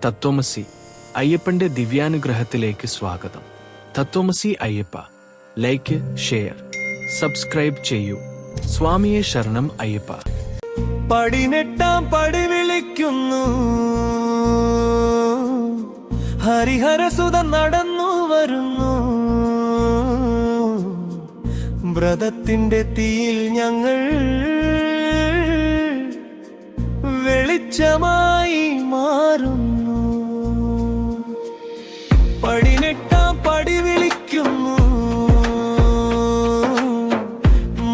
തത്വമസി അയ്യപ്പന്റെ ദിവ്യാനുഗ്രഹത്തിലേക്ക് സ്വാഗതം. തത്വമസി Ayyappa, like, share, subscribe ചെയ്യൂ. സ്വാമിയെ ശരണം അയ്യപ്പ. പടിനെട്ടാം പടി വിളിക്കുന്നു, ഹരിഹരസുതൻ നടന്നു വരുന്നു. വ്രതത്തിന്റെ തീയിൽ ഞങ്ങൾ വെളിച്ചമായി മാറുന്നു. പടിനെട്ടാം പടി വിളിക്കുന്നു,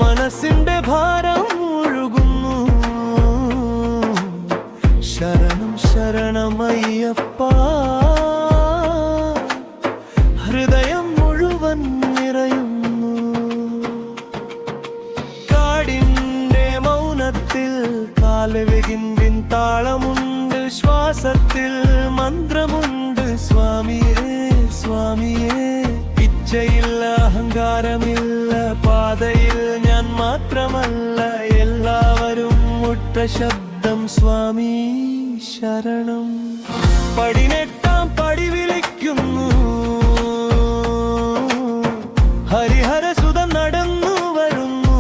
മനസ്സിന്റെ ഭാരം ഒഴുകുന്നു. ശരണം ശരണമയ്യപ്പ, ഹൃദയം മുഴുവൻ നിറയുന്നു. കാടിന്റെ മൗനത്തിൽ കാലവെകിന്തിൻ താളമുണ്ട്, ശ്വാസത്തിൽ മന്ത്രമുണ്ട്. സ്വാമിയേ സ്വാമിയേ, ഇച്ഛയില്ല അഹങ്കാരമില്ല, പാതയിൽ ഞാൻ മാത്രമല്ല, എല്ലാവരും ഒറ്റ ശബ്ദം സ്വാമി ശരണം. പടിനെട്ടാം പടി വിളിക്കുന്നു, ഹരിഹരസുതൻ നടന്നു വരുന്നു.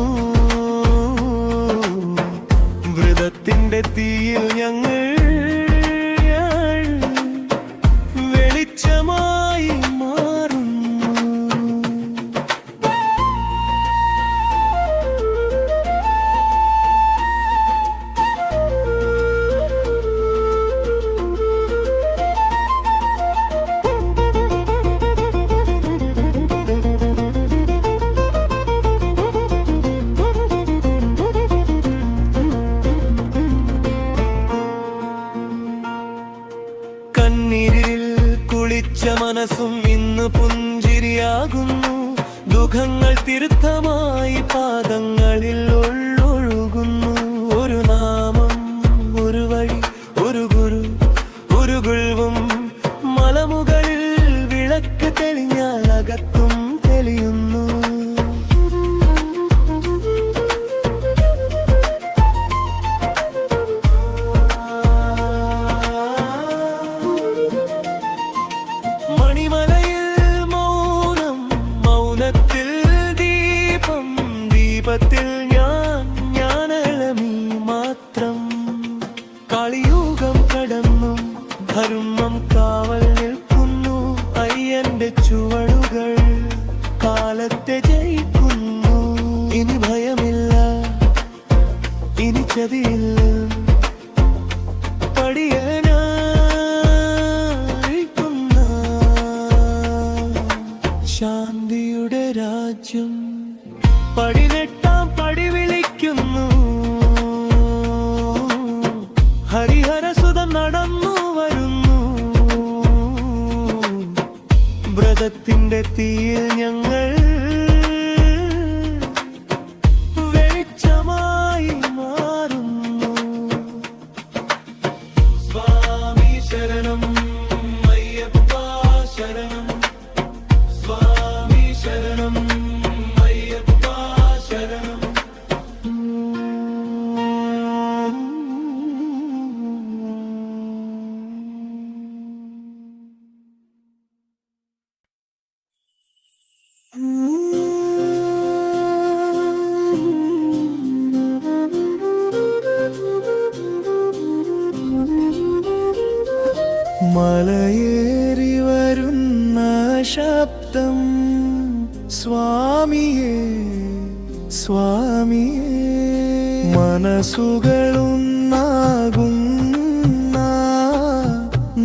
വ്രതത്തിന്റെ തീയിൽ ഞങ്ങൾ വെളിച്ചമായി മാറുന്നു. കണ്ണീരിൽ കുളിച്ച മനസ്സും ഇന്ന് പുഞ്ചിരിയാകുന്നു. ദുഃഖങ്ങൾ തീർത്ഥമായി പാദങ്ങളിൽ ഒഴുകുന്നു. ഒരു നാമം, ഒരു വഴി, ഒരു ഗുരു, ഒരു ഗുരുവും. മലമുകളിൽ വിളക്ക് തെളിഞ്ഞാൽ അകത്തും തെളിയുന്നു. മണിമലയിൽ മൗനം, മൗനത്തിൽ ദീപം, ദീപത്തിൽ ഞാനളമീ മാത്രം. കളിയുഗം കടന്നു, ധർമ്മം കാവൽ നിൽക്കുന്നു. അയ്യന്റെ ചുവടുകൾ കാലത്തെ ജയിക്കുന്നു. ഇനി ഭയമില്ല, ഇനി ചതിയില്ല. ശാന്തിയുടെ രാജ്യം. പടിനെട്ടാം പടി വിളിക്കുന്നു, ഹരിഹരസുതൻ നടന്നു വരുന്നു. വ്രതത്തിന്റെ തീയിൽ ഞങ്ങൾ വെളിച്ചമായി മാറുന്നു. സ്വാമി ശരണം അയ്യപ്പ ശരണം, സ്വാമി ശരണം അയ്യപ്പ ശരണം. മലയേറി വരുന്ന ശബ്ദം സ്വാമിയേ സ്വാമിയേ, മനസ്സുകളുന്നാകുന്ന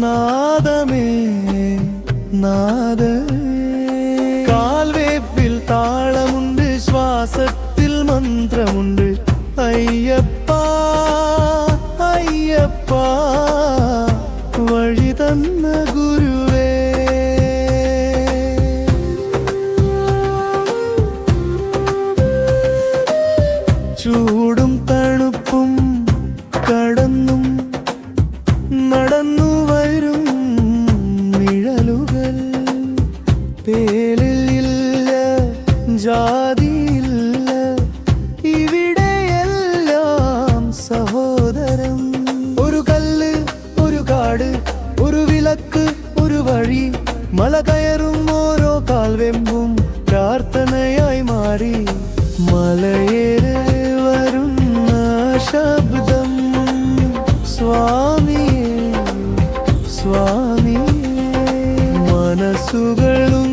നാദമേ നാദമേ. കാൽവേപ്പിൽ താളമുണ്ട്, ശ്വാസത്തിൽ മന്ത്രമുണ്ട്. അയ്യപ്പ അയ്യപ്പ, വഴി തന്ന ഗുരുവേ. ചൂടും തണുപ്പും കടന്നും നടന്നു വരും നിഴലുകൾ. പേരില്ല, ജാതിയില്ല, ഇവിടെയെല്ലാം സഹോദരം. ഒരു കല്ല്, ഒരു കാട്, ഒരു വിളക്ക് ഒരു വഴി മല കയറും ഓരോ കാൽവെമ്പും പ്രാർത്ഥനയായി മാറി മലയേറെ വരുന്ന ശബ്ദം സ്വാമിയേ സ്വാമിയേ മനസ്സുകളും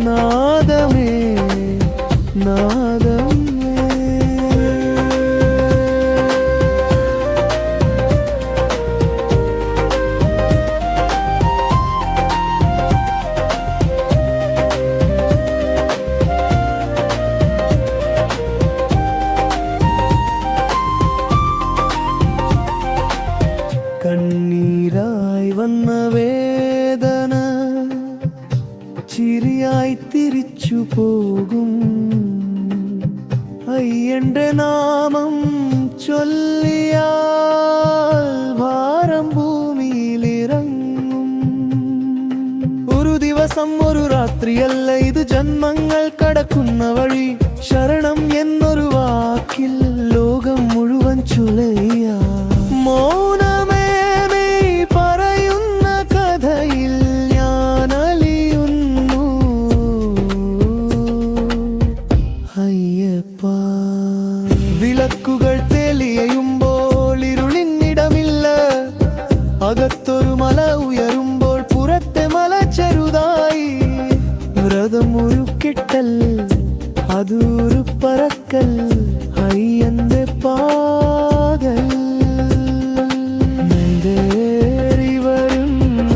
നാദമേ നാദമേ കണ്ണീരായി വന്ന വേദന ചിരിയായി തിരിച്ചു പോകും അയ്യന്റെ നാമം ചൊല്ലിയാൽ ഭാരം ഭൂമിയിലിറങ്ങും ഒരു ദിവസം ഒരു രാത്രിയല്ല ഇത് ജന്മങ്ങൾ കടക്കുന്ന വഴി ശരണം എന്നൊരു വാക്കിൽ ലോകം മുഴുവൻ ചുലയ മൗനമേ നീ പറയുന്ന കഥയിൽ ഞാൻ അലിയുന്നു അയ്യപ്പ വിളക്കുകൾ തെളിയുമ്പോൾ ഇരുളിനിടമില്ല അകത്തൊരു മല ഉയരുമ്പോൾ പുറത്തെ മല ചെറുതായി വ്രതം ഒരു കെട്ടൽ അതൊരു പറക്കൽ അയ്യന്റെ പാതൽ നെഞ്ചേറി വരുന്ന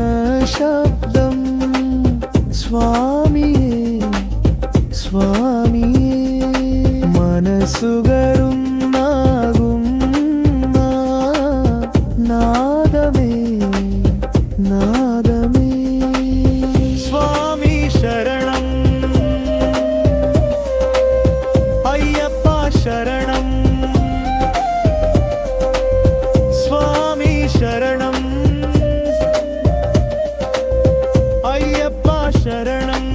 ശബ്ദം സ്വാമിയേ സ്വാമിയേ മനസ്സുകരും നാദമേ നാദമേ സ്വാമി ശരണം അയ്യപ്പ ശരണം സ്വാമി ശരണം അയ്യപ്പ ശരണം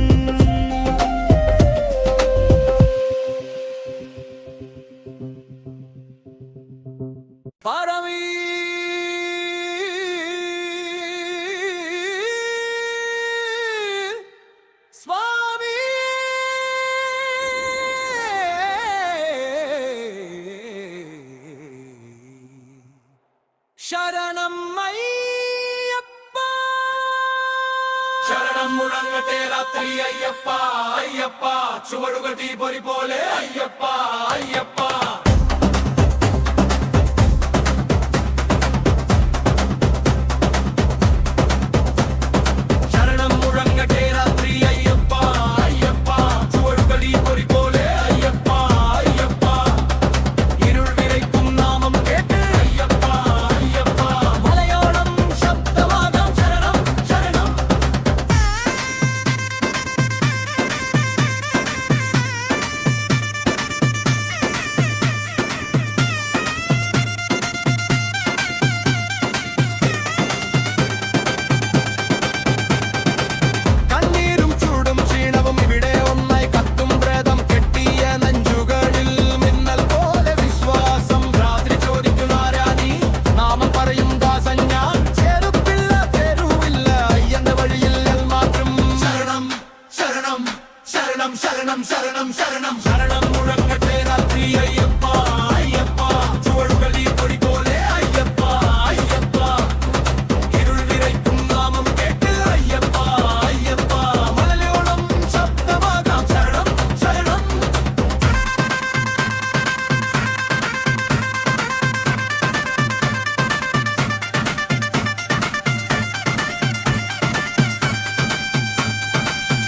പാരമീ സ്വാമി ശരണം അയ്യപ്പ ശരണം മുഴങ്ങട്ടെ രാത്രി അയ്യപ്പ അയ്യപ്പ ചുവടുകൾ തീപൊരി പോലെ അയ്യപ്പ അയ്യപ്പ ശരണം മുഴങ്ങട്ടെ രാത്രി അയ്യപ്പ അയ്യപ്പ ചുവടുകൾ തീപൊരി പോലെ അയ്യപ്പ അയ്യപ്പ ഇരുൾ വിരയ്ക്കും നാമം കേട്ട് അയ്യപ്പ അയ്യപ്പ മലയോളം ശബ്ദമാകാം ശരണം ശരണം കണ്ണീരും ചൂടും ക്ഷീണവും ഇവിടെ ഒന്നായി കത്തും പ്രേതം കെട്ടിയ നെഞ്ചുകളിൽ മിന്നൽ പോലെ വിശ്വാസം രാത്രി ചോദിക്കും ആരാധി നാമം പറയും ദാസൻ ഞാൻ ചെറുപ്പില്ല തെരുവില്ല അയ്യന്റെ വഴിയിൽ മാത്രം ശരണം ശരണം ശരണം ശരണം ശരണം ശരണം ശരണം മുഴങ്ങട്ടെ രാത്രി അയ്യപ്പ അയ്യപ്പ ചുവടുകൾ ഈ പൊടി പോലെ അയ്യപ്പ അയ്യപ്പ ഇരുൾ വിരയ്ക്കും നാമം കേട്ട് അയ്യപ്പ അയ്യപ്പ മലയോളം ശബ്ദമാകാം ശരണം ശരണം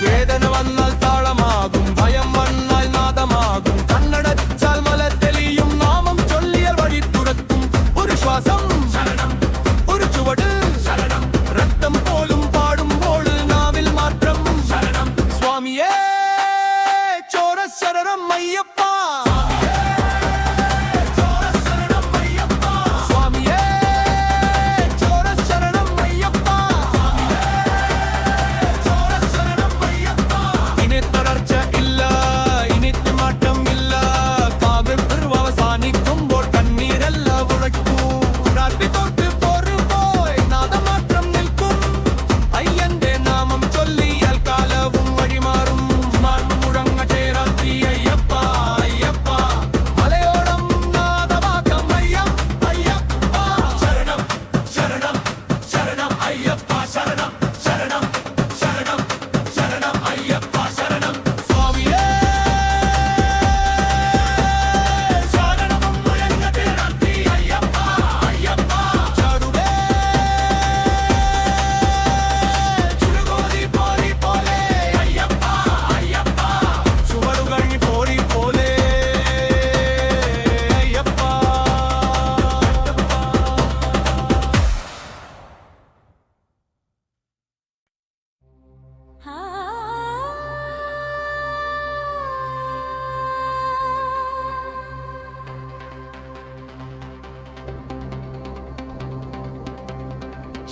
വേദന വന്നാൽ താളമാകും ഭയം വന്നാൽ നാദമാകും കണ്ണടച്ചാൽ മല തെളിയും നാമം ചൊല്ലിയാൽ വഴി തുറക്കും ഒരു ശ്വാസം ശരണം ഒരു ചുവട് ശരണം രക്തം പോലും പാടുമ്പോൾ നാവിൽ മാത്രം ശരണം സ്വാമിയേ ചോര ശരണം അയ്യപ്പ സ്വാമിയേ ചോര ശരണം അയ്യപ്പ ഇനി തുടർച്ച ഇല്ല ഇനി മാറ്റം ഇല്ല കാവ്യം അവസാനിക്കുമ്പോൾ കണ്ണീരെല്ലാം ഉഴക്കൂ രാത്രി തൊട്ട്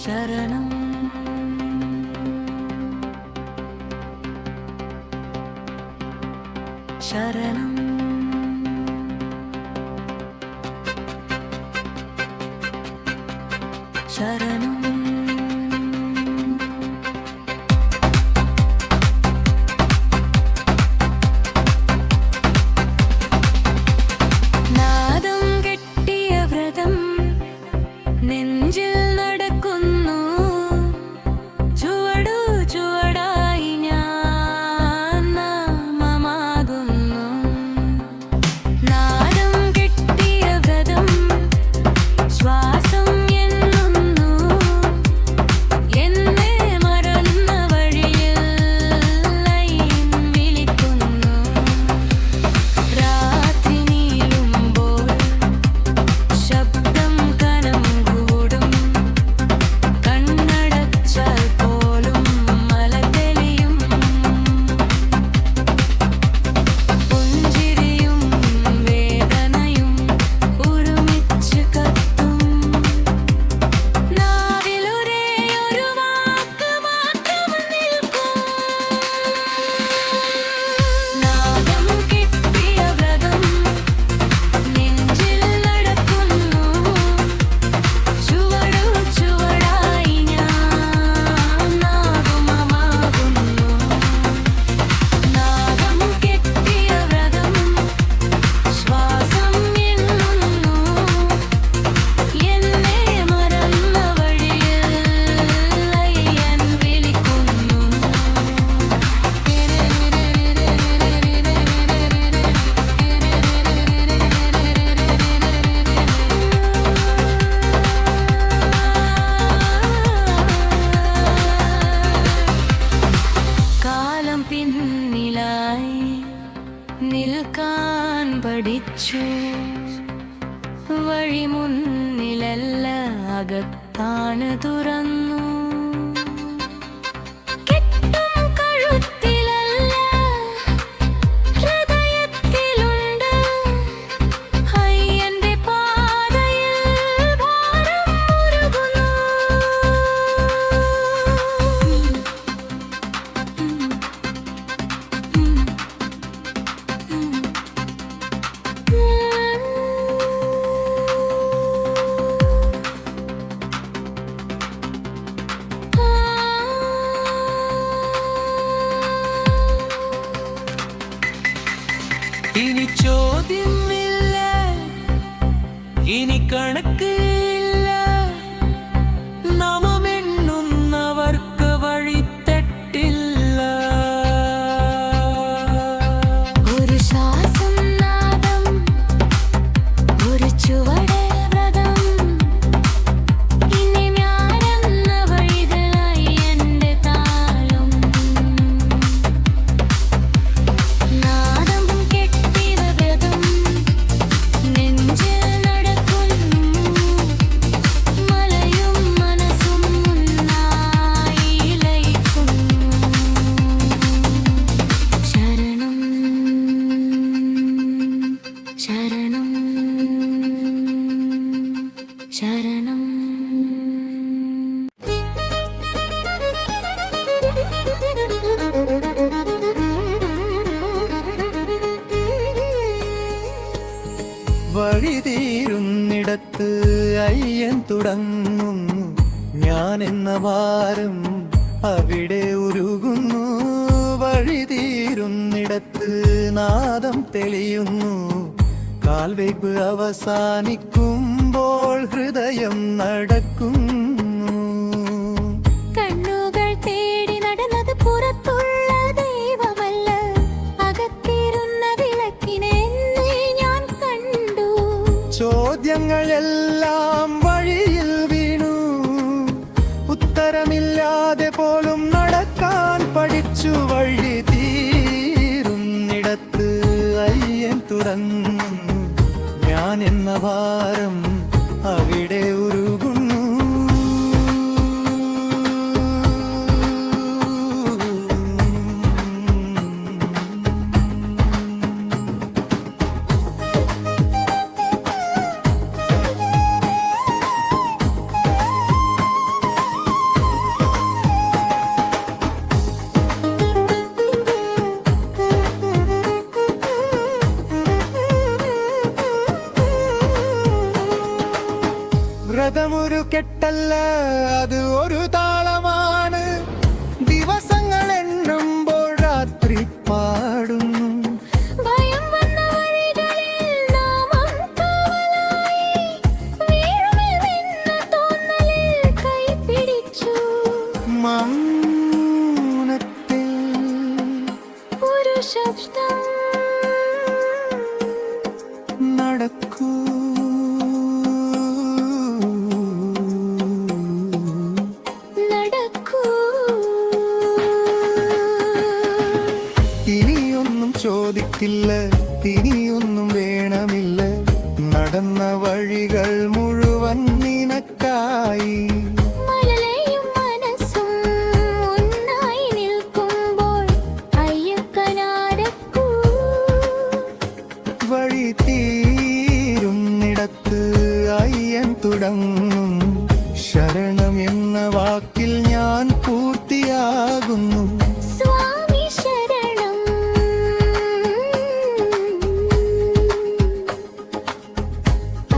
ശരണം ശരണം ശരണം നാദം കെട്ടിയ വ്രതം നെഞ്ചിൽ നടക്കുന്നു ചുവടു ചുവടായി ഞാൻ നാമമാകുന്നു നാദം കെട്ടിയ വ്രതം ശ്വാസം എണ്ണുന്നു എന്നെ മറന്ന വഴിയിൽ ലൈൻ വിളിക്കുന്നു രാത്രി നീളുമ്പോൾ ശബ്ദം കനം കൂടും കണ്ണടച്ചാൽ പോലും മല തെളിയും പുഞ്ചിരിയും വേദനയും ഒരുമിച്ച് കത്തും നാവിലൊരേ ഒരു വാക്ക് മാത്രം നിൽക്കും നാദം കെട്ടിയ വ്രതം നെഞ്ചിൽ നടക്കുന്നു ചുവടു ചുവടായി ഞാൻ നാഗമമാകുന്നു നാദം കെട്ടിയ വ്രതം ശ്വാസം എണ്ണുന്നു എന്നെ മറന്ന വഴിയിൽ ലയൻ വിളിക്കുന്നു കാലം പിന്നിലായി നിൽക്കാൻ പഠിച്ചു വഴി മുന്നിലല്ല അകത്താണ് തുറന്നു കെട്ടും കഴുത്തിലല്ല ഹൃദയത്തിലുണ്ട് അയ്യന്റെ പാതയിൽ ഭാരം മുറുകുന്നു ഇനി ചോദ്യമില്ല, ഇനി കണക്കില്ല, നാമമെണ്ണുന്നവർക്ക് വഴി തെറ്റില്ല. ഒരു ശ്വാസം നാദം ഒരു ചുവട് വ്രതം ഇനി ഞാനെന്ന വഴികളായി എൻ്റെ താളം നാദം കെട്ടിയ വ്രതം നെഞ്ചിൽ നടക്കുന്നു മലയും മനസ്സും ഒന്നായി ലയിക്കുന്നു ശരണം ശരണം ശരണം വഴി തീരുന്നിടത്ത് അയ്യൻ തുടങ്ങുന്നു, ഞാൻ എന്ന ഭാരം അവിടെ ഉരുകുന്നു. വഴി തീരുന്നിടത്ത് നാദം തെളിയുന്നു, കാൽവയ്പ് അവസാനിക്കുമ്പോൾ ഹൃദയം നടക്കുന്നു. കണ്ണുകൾ തേടി നടന്നത് പുറത്തുള്ള ദൈവമല്ല, അകത്തിരുന്ന വിളക്കിനെ എന്നെ ഞാൻ കണ്ടു. ചോദ്യങ്ങളെല്ലാം വഴിയിൽ വീണു, ഉത്തരമില്ലാതെ പോലും നടക്കാൻ പഠിച്ചു. വഴി തീരുന്നിടത്ത് അയ്യൻ തുറന്നു, ഞാൻ എന്ന ഭാരം അവിടെ വ്രതമൊരു കെട്ടല്ല, അത് ഒരു താളമാണ്. ദിവസങ്ങൾ എണ്ണുമ്പോൾ രാത്രി പാടുന്നു. ഭയം വന്ന വഴികളിൽ നാമം കാവലായി, വീഴുമെന്ന തോന്നലിൽ കൈപിടിച്ചു. മൗനത്തിൽ ഒരു ശബ്ദം, നടക്കൂ. നടക്കൂ. ഇനിയൊന്നും ചോദിക്കില്ല, ഇനിയൊന്നും വേണമില്ല. നടന്ന വഴികൾ മുഴുവൻ നിനക്കായി. മലയും മനസ്സും ഒന്നായി നിൽക്കുമ്പോൾ അയ്യപ്പനാരക്കൂ. വഴി തീരുന്നിടത്ത് അയ്യൻ തുടങ്ങും. ശരണം എന്ന വാക്കിൽ ഞാൻ പൂർത്തിയാകുന്നു. സ്വാമി ശരണം.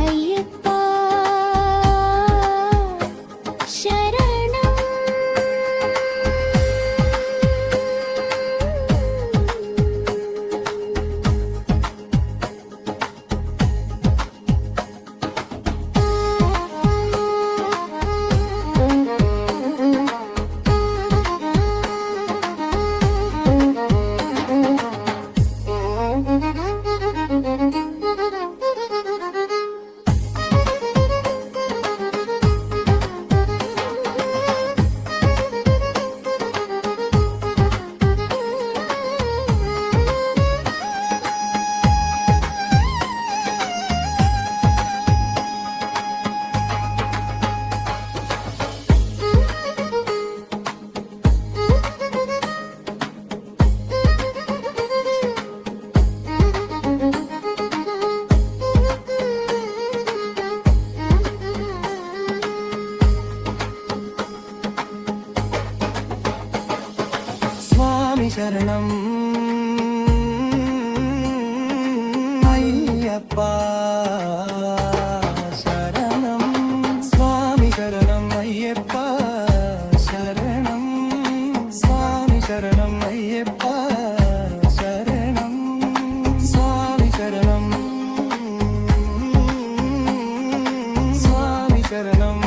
അയ്യപ്പ ശരണം. സ്വാമി ശരണം അയ്യപ്പ ശരണം. സ്വാമി ശരണം അയ്യപ്പ ശരണം. സ്വാമി ശരണം അയ്യപ്പ ശരണം. സ്വാമി ശരണം. സ്വാമി ശരണം.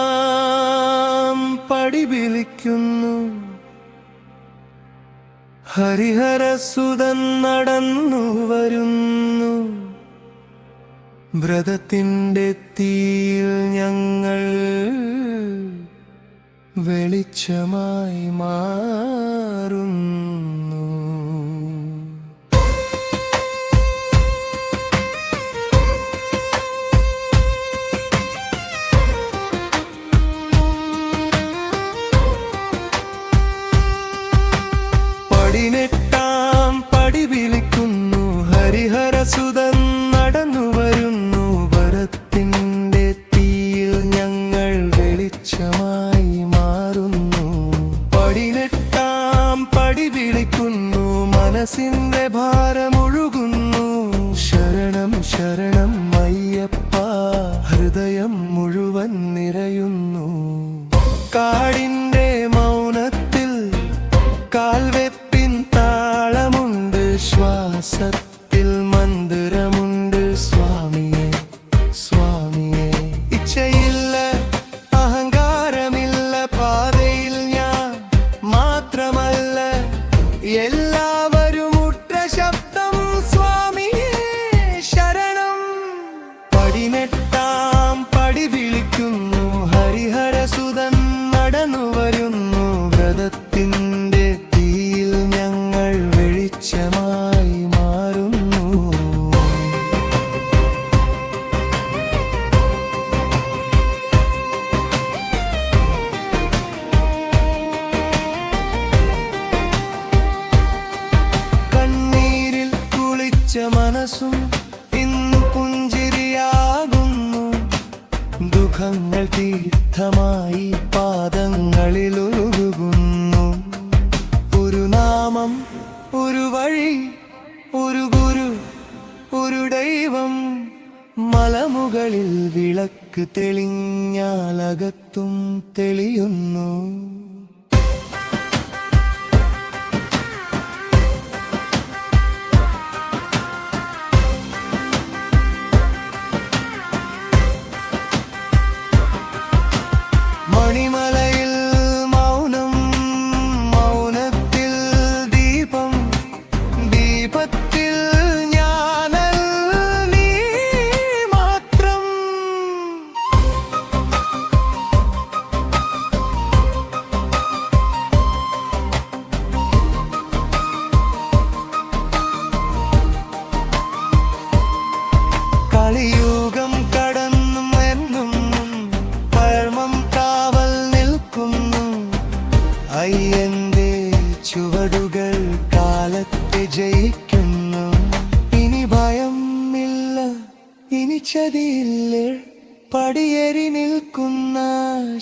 പടിനെട്ടാം പടി വിളിക്കുന്നു. ഹരിഹരസുതൻ നടന്നു വരുന്നു. വ്രതത്തിൻ്റെ തീയിൽ ഞങ്ങൾ വെളിച്ചമായി മാറുന്നു. പടിനെട്ടാം പടി വിളിക്കുന്നു. ഹരിഹരസുതൻ നടന്നു വരുന്നു. വരത്തിൻ്റെ തീയിൽ ഞങ്ങൾ വെളിച്ചമായി മാറുന്നു. പടിനെട്ടാം പടി വിളിക്കുന്നു. മനസ്സിന്റെ ഭാരമൊഴുകുന്നു. ശരണം ശരണം അയ്യപ്പ. ഹൃദയം മുഴുവൻ നിറയുന്നു. കാടിന്റെ മൗനത്തിൽ കാൽവെപ്പിൻ താളമുണ്ട്. ശ്വാസത്തിൽ മന്ദിരമുണ്ട്. സ്വാമിയെ സ്വാമിയെ. ഇച്ഛയില്ല, അഹങ്കാരമില്ല. പാതയിൽ ഞാൻ മാത്രമല്ല, എല്ലാവരും ഉറ്റ ശബ്ദം സ്വാമിയെ ശരണം. പടിനെട്ടാം പടി വിളിക്കുന്നു. ഹരിഹരസുതൻ നടന്നു വരുന്നു. വ്രതത്തിൻ്റെ തീയിൽ ഞങ്ങൾ വെളിച്ചമായി മനസ്സും ഇന്നു പുഞ്ചിരിയാകുന്നു. ദുഃഖങ്ങൾ തീർത്ഥമായി പാദങ്ങളിൽ ഒഴുകുന്നു. ഒരു നാമം, ഒരു വഴി, ഒരു ഗുരു, ഒരു ദൈവം. മലമുകളിൽ വിളക്ക് തെളിഞ്ഞാലകത്തും തെളിയുന്നു. മണിമലയിൽ മൗനം, മൗനത്തിൽ ദീപം, ദീപത്തിൽ ഞാനൽ നീ മാത്രം. കളിയുഗം കടന്നും എന്നും പഴമം കാവൽ നിൽക്കുന്നു. അയ്യന്റെ ചുവടുകൾ കാലത്തെ ജയിക്കുന്നു. ഇനി ഭയം ഇല്ല, ഇനി ചതിയില്ല. പടിയേറി നിൽക്കുന്ന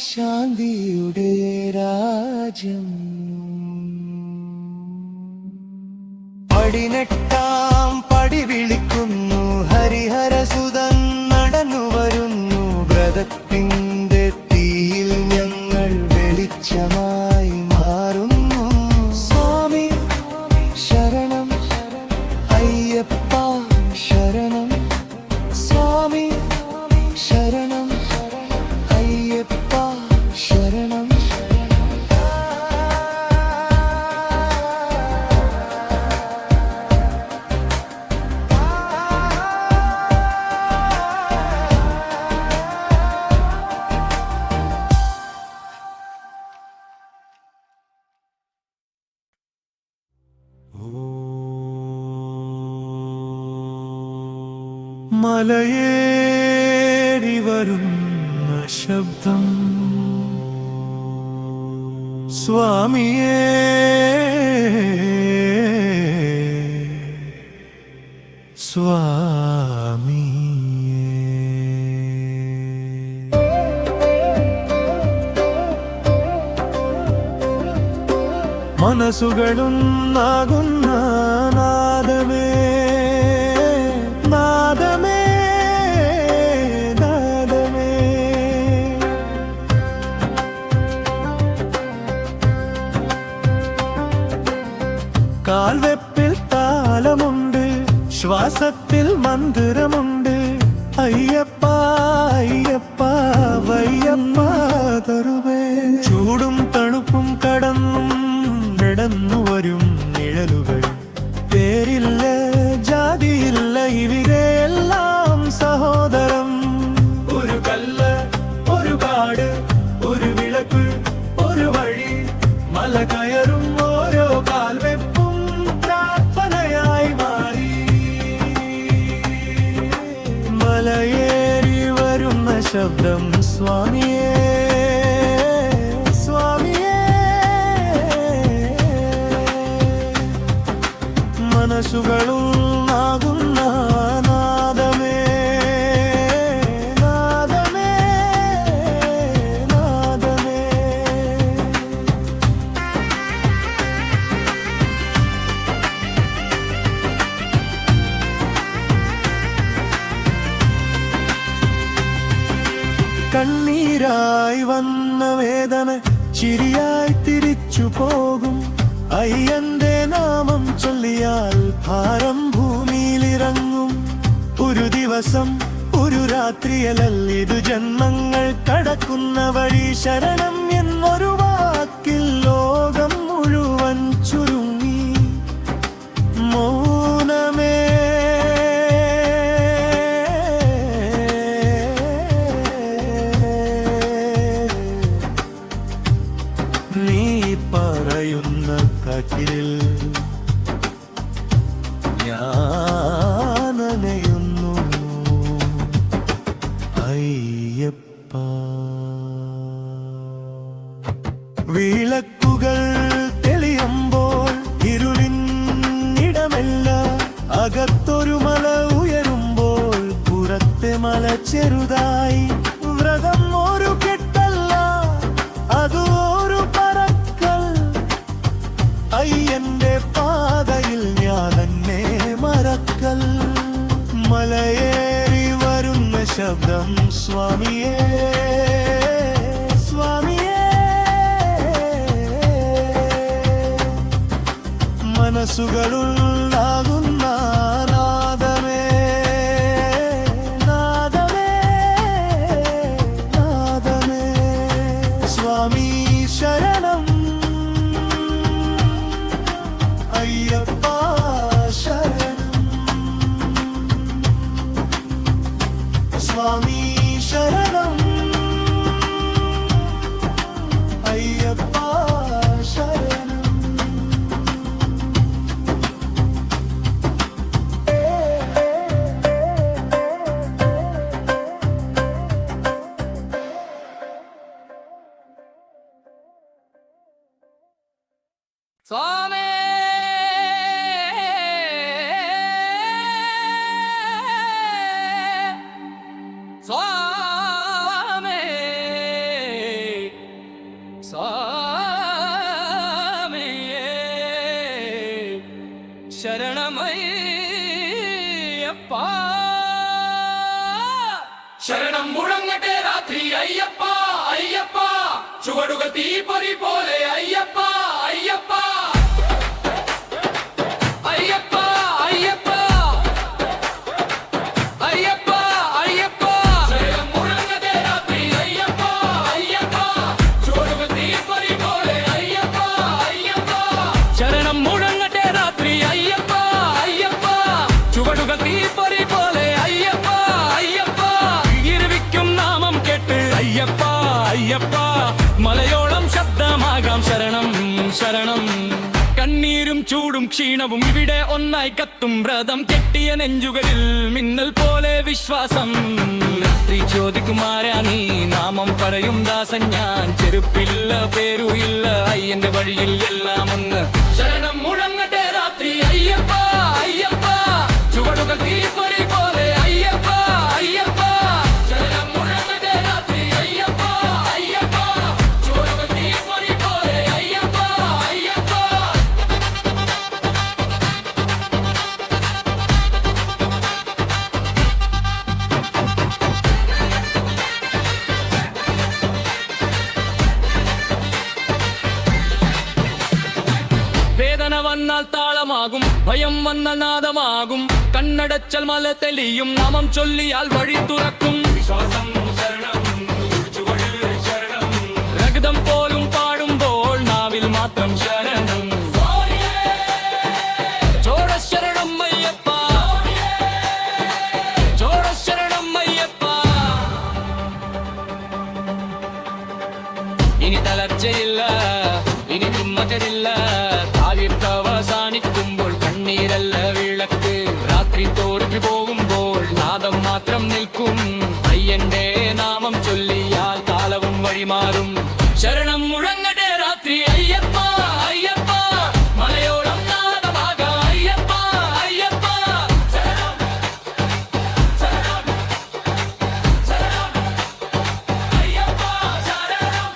ശാന്തിയുടെ രാജ്യം. പടിനെട്ടാം പടി വിളിക്കുന്നു. ഹരിഹരസുതൻ നടന്നു വരുന്നു. വ്രതത്തിന്റെ തീയിൽ ഞങ്ങൾ വെളിച്ചമായി മാറുന്നു. സ്വാമി ശരണം, അയ്യപ്പ ശരണം. സ്വാമി ശരണം, അയ്യപ്പ ശരണം. മലയേറി വരുന്ന ശബ്ദം സ്വാമിയേ, സ്വാമിയേ. മനസ്സുകളുന്നാകുന്ന നാദമേ, നാദമേ, നാദമേ. കാൽവെപ്പിൽ താളമുണ്ട്, ശ്വാസത്തിൽ മന്ത്രമുണ്ട്. അയ്യപ്പ അയ്യപ്പ വയ്യപ്പ തരുവേ. ചൂടും തണുപ്പും കടന്നും നടന്നു വരും നിഴലുകൾ. പേരില്ല, ജാതിയില്ല, ഇവരെല്ലാം സഹോദരം. ഒരു കല്ല്, ഒരു കാട്, ഒരു വിളക്ക്, ഒരു വഴി. മല കയറും ഓരോ കാൽവെപ്പും പ്രാർത്ഥനയായി മാറി. മലയേറി വരുന്ന ശബ്ദം സ്വാമിയേ, സ്വാമിയേ. മനസ്സുകളും ആകുന്ന നാദമേ, നാദമേ, നാദമേ. കണ്ണീരായി വന്ന വേദന ചിരിയായി തിരിച്ചു പോകും. അയ്യന്റെ നാമം ചൊല്ലിയാൽ ഭാരം ഭൂമിയിലിറങ്ങും. ഒരു ദിവസം, ഒരു രാത്രിയലല്ലിതു ജന്മങ്ങൾ കടക്കുന്ന വഴി. ശരണം എന്നൊരു വാക്കിൽ ലോകം മുഴുവൻ ചുരുങ്ങി. മൗനമേ, നീ പറയുന്ന കട്ടിലിൽ ഞാനനയുന്നു. അയ്യപ്പ. വിളക്കുകൾ തെളിയുമ്പോൾ ഇരുളിനിടമല്ല, അകത്തൊരു മല ചെറുതായി വ്രതം ഒരു കെട്ടല്ല അത് ഒരു പറക്കൽ അയ്യന്റെ പാതയിൽ ഞാൻ എന്നെ മറക്കൽ മലയേറി വരുന്ന ശബ്ദം സ്വാമിയേ സ്വാമിയേ മനസ്സുകളുണ്ടാകുന്ന നാദമേ നാദമേ നാദമേ സ്വാമി ശരണം അയ്യപ്പ ശരണം സ്വാമി ശരണം അയ്യപ്പ ശരണം സ്വാമി സ്വാമി സ്വാമി ശരണമയ്യപ്പ ശരണം മുഴങ്ങട്ടെ രാത്രി അയ്യപ്പ അയ്യപ്പ ചുവടുകൾ തീപ്പൊരി പോലെ അയ്യപ്പ അയ്യപ്പ അയ്യപ്പ അയ്യപ്പ അയ്യപ്പ അയ്യപ്പ ശരണം മുഴങ്ങട്ടെ രാത്രി അയ്യപ്പ അയ്യപ്പ ചുവടുകൾ തീപ്പൊരി പോലെ അയ്യപ്പ അയ്യപ്പ ശരണം മുഴങ്ങട്ടെ രാത്രി അയ്യപ്പ അയ്യപ്പ ചുവടുകൾ തീപ്പൊരി പോലെ അയ്യപ്പ അയ്യപ്പ ഇരുവിക്കും നാമം കേട്ട് അയ്യപ്പ അയ്യപ്പ മലയോളം ശബ്ദമാകാം ശരണം ശരണം കണ്ണീരും ചൂടും ക്ഷീണവും ഇവിടെ ഒന്നായി കത്തും വ്രതം കെട്ടിയ നെഞ്ചുകളിൽ മിന്നൽ പോലെ വിശ്വാസം രാത്രി ചോദിക്കും ആരാ നീ നാമം പറയും ദാസൻ ഞാൻ ചെരുപ്പില്ല പേരുമില്ല അയ്യന്റെ വഴിയിൽ എല്ലാം ഒന്ന് ശരണം മുഴങ്ങട്ടെ രാത്രി അയ്യപ്പ അയ്യപ്പ ചുവടുകൾ തീപ്പൊരി പോലെ അയ്യപ്പ അയ്യപ്പ ശരണം മുഴങ്ങട്ടെ രാത്രി അയ്യപ്പ അയ്യപ്പ ചുവടുകൾ തീപ്പൊരി പോലെ അയ്യപ്പ അയ്യപ്പ വേദന വന്നാൽ താളമാകും ഭയം വന്നാൽ നാദമാകും കണ്ണടച്ചൽ മല തെളിയും നാമം ചൊല്ലിയാൽ വഴി തുറക്കും വിശ്വാസം ശരണം ശരണം രക്തം പോലും പാടുമ്പോൾ നാവിൽ മാത്രം ശരണം ചോടശരണം അയ്യപ്പ ചോടശരണം അയ്യപ്പ ഇനി തളർച്ചയില്ല ഇനി തുമ്മകരില്ല താവിട്ട് അവസാനിക്കുമ്പോൾ കണ്ണീരല്ല വിളക്ക് രാത്രി തോറ്റു പോകുമ്പോൾ നാദം മാത്രം നിൽക്കും അയ്യന്റെ നാമം ചൊല്ലിയാൽ കാലവും വഴിമാറും ശരണം മുഴങ്ങട്ടെ രാത്രി അയ്യപ്പ അയ്യപ്പ മലയോളം നാദമാകാം അയ്യപ്പ അയ്യപ്പ ശരണം ശരണം ശരണം അയ്യപ്പ ശരണം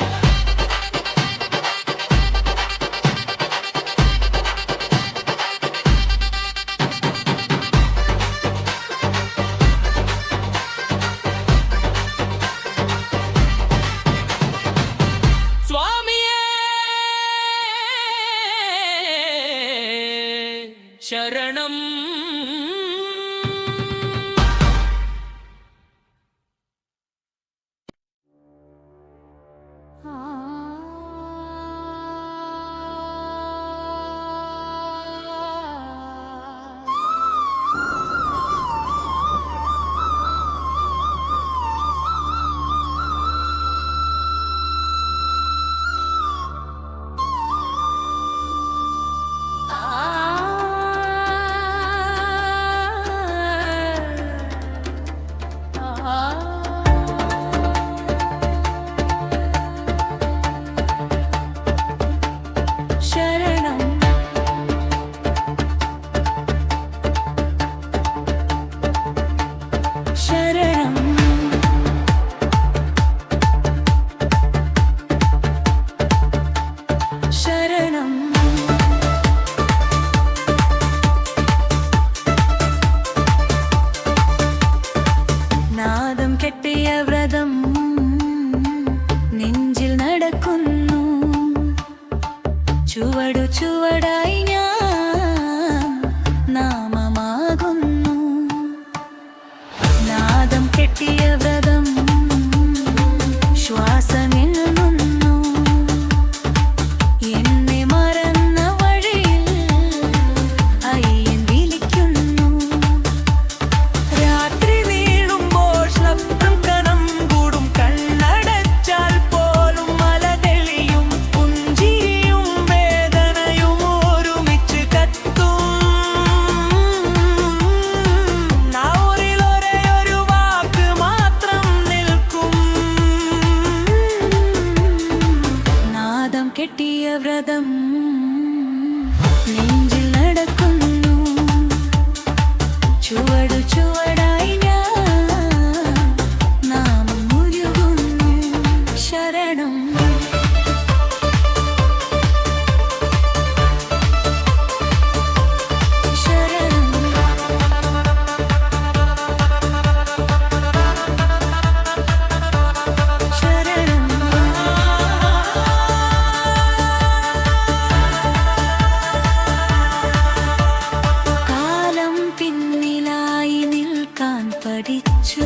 പതിച്ചു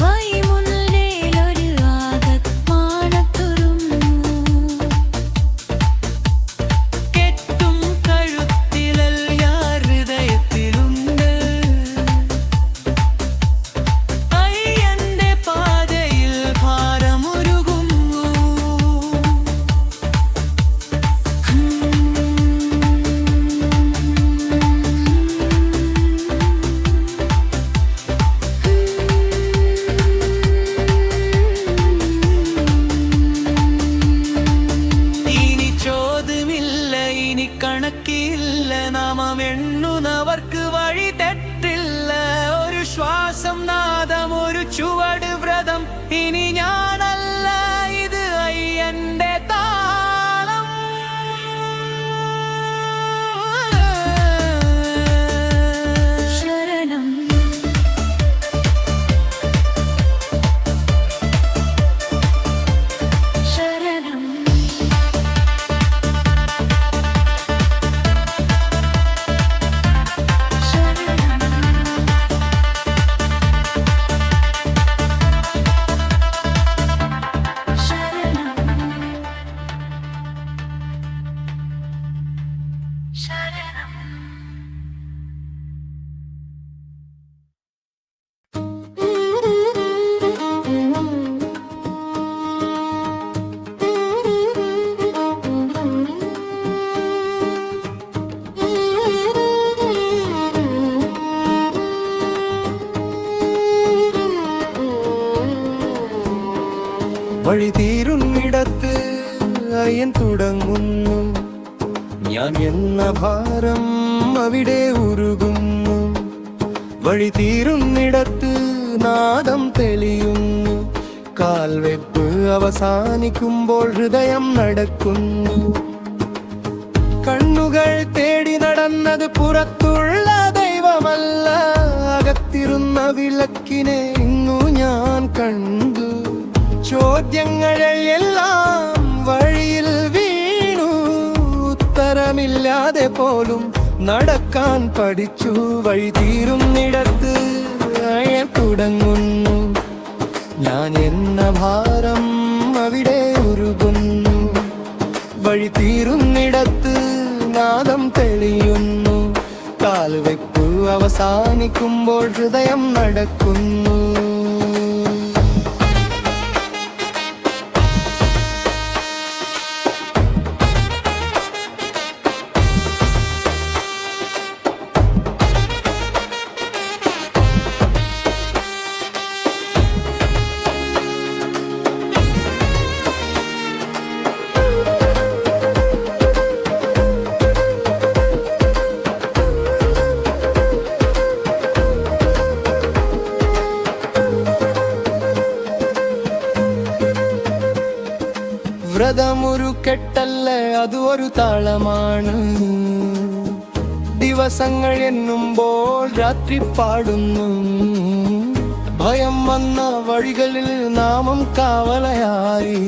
വൈമുന്നിലൊരു ആകത്മാനത്തുരുന്നു കെട്ടും കഴുത്തിലല്ല ഹൃദയത്തിലുണ്ട് അയ്യന്റെ പാതയിൽ ഭാരമൊരുകുന്നു ഇനി ചോദ്യമില്ല ഇനി കണക്കില്ല നാമം എണ്ണുന്നവർക്ക് വഴി തെറ്റില്ല ഒരു ശ്വാസം നാദം ഒരു ചുവട് വ്രതം ഇനി ഞാനല്ല ഇത് അയ്യന്റെ താളം ശരണം ശരണം വഴി തീരുന്നിടത്ത് അയ്യൻ തുടങ്ങുന്നു ഞാൻ എന്ന ഭാരം അവിടെ ഉരുകുന്നു വഴി തീരുന്നിടത്ത് നാദം തെളിയുന്നു കാൽവെപ്പ് അവസാനിക്കുമ്പോൾ ഹൃദയം നടക്കുന്നു കണ്ണുകൾ തേടി നടന്നത് പുറത്തുള്ള ദൈവമല്ല അകത്തിരുന്ന വിളക്കിനെ ഇന്നു ഞാൻ കണ്ടു ചോദ്യങ്ങളെല്ലാം വഴിയിൽ വീണു ഉത്തരമില്ലാതെ പോലും നടക്കാൻ പഠിച്ചു വഴി തീരുന്നിടത്ത് അയൻ തുടങ്ങുന്നു ഞാൻ എന്ന ഭാരം അവിടെ ഉരുകുന്നു വഴി തീരുന്നിടത്ത് നാദം തെളിയുന്നു കാൽവെപ്പ് അവസാനിക്കുമ്പോൾ ഹൃദയം നടക്കുന്നു വ്രതമൊരു കെട്ടല്ല അത് ഒരു താളമാണ് ദിവസങ്ങൾ എണ്ണുമ്പോൾ രാത്രി പാടുന്നു ഭയം വന്ന വഴികളിൽ നാമം കാവലയായി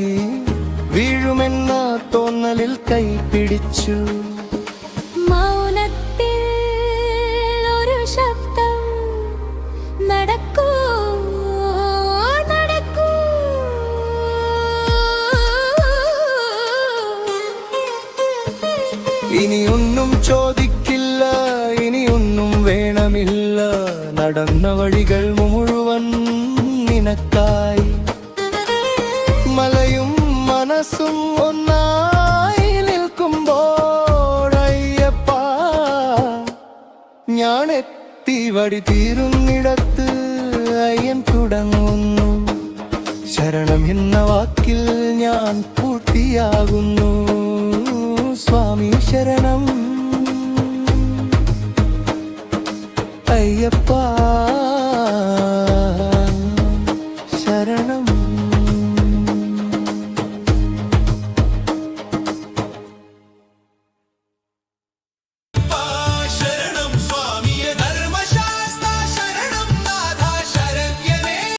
വീഴുമെന്ന തോന്നലിൽ കൈപിടിച്ചു മൗനത്തിൽ ഒരു ശബ്ദം നടക്കൂ നടക്കൂ ഇനിയൊന്നും ചോദിക്കില്ല ഇനിയൊന്നും വേണമില്ല നടന്ന വഴികൾ മുഴുവൻ നിനക്കായി മലയും മനസ്സും ഒന്നായി നിൽക്കുമ്പോൾ അയ്യപ്പ ഞാൻ എത്തി വഴി തീരുന്നിടത്ത് അയ്യൻ തുടങ്ങുന്നു ശരണം എന്ന വാക്കിൽ ഞാൻ പൂർത്തിയാകുന്നു സ്വാമി ശരണം അയ്യപ്പ